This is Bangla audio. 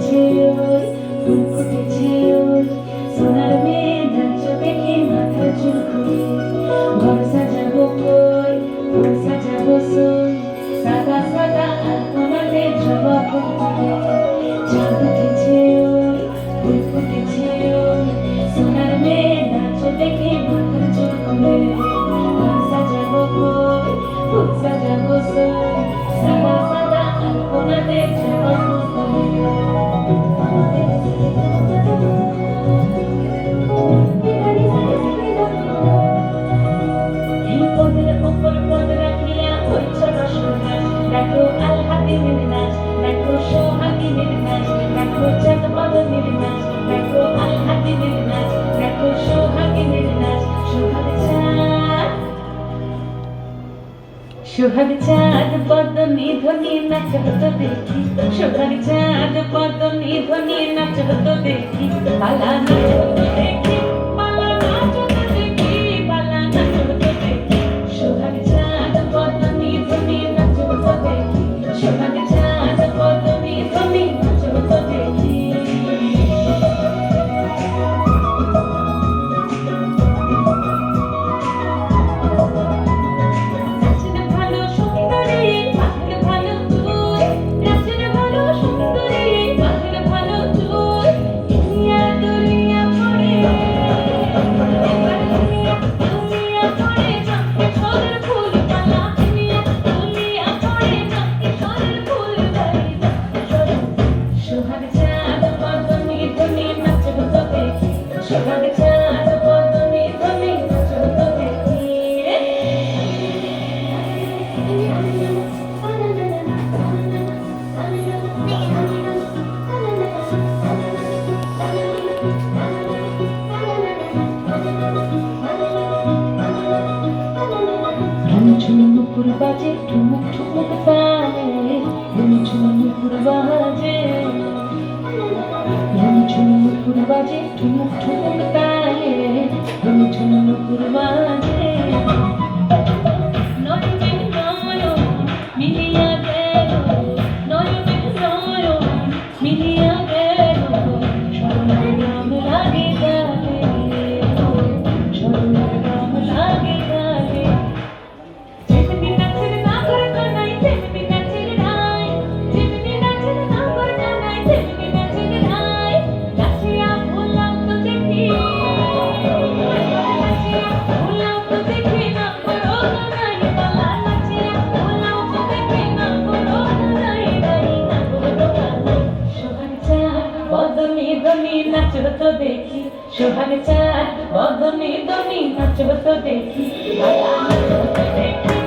ফুটেছে ওই, ফুল ফুটেছে ওই, সোনার মেয়ে নাচ দেখে মাথা চুল ঘুরে। ঘর সাজাবো কই, ফুল সাজাবো সই, সাদা সাদা আলপনাতে জবা ফুল তুলে। চাঁদ উঠেছে ওই, ফুল ফুটেছে ওই, সোনার মেয়ে নাচ দেখে মাথা চুল ঘুরে। ঘর সাজাবো কই, ফুল সাজাবো সই, সাদা সাদা আলপনাতে জবা ফুল তুলে। পদের উপর পদ রাখিয়া হইছ রসনাস, দেখো আলহাদিনের নাচ, দেখো সোহাগিনের নাচ, দেখো চাঁদ বদনের নাচ, দেখো আলহাদিনের নাচ, দেখো সোহাগিনের নাচ। সোহাগ চাঁদ বদনী ধ্বনি নাচ হতো দেখি, সোহাগ চাঁদ বদনী ধ্বনি নাচ হতো দেখি। পালা নাচ হতো দেখি, পালা নাচ হতো দেখি, পালা নাচ হতো দেখি। সোহাগ চাঁদ বদনী ধ্বনি নাচ হতো দেখি, সোহাগ চাঁদ বদনী ধ্বনি নাচ হতো দেখি। সোহাগ চাঁদ বদনী ধ্বনি নাচ হতো দেখি। ঝুমুর বাজে ঠুমুক ঠুমুক পায়ে, ঝুমুর বাজে, ঝুমুর বাজে ঠুমুক ঠুমুক পায়ে, ঝুমুর বাজে। নয়নে নয়ন মিলিয়া গেল, নয়নে নয়ন মিলিয়া গেল, স্বর্ণের রং লাগে গালে, স্বর্ণের রং লাগে গালে। যেমনি নাচের নাগর কানাই, তেমনি নাচের রায়, যেমনি নাচের নাগর কানাই, তেমনি নাচের রায়। নাচিয়া ভোলাও তো দেখি, নাচিয়া ভোলাও তো দেখি, না করো নাই বালা। নাচিয়া ভোলাও তো দেখি, না করো নাই নাই, না করো নাই। সোহাগ চাঁদ বদনী ধ্বনি নাচ হতো দেখি, সোহাগ চাঁদ বদনী ধ্বনি নাচ হতো দেখি, বালা নাচ হতো দেখি।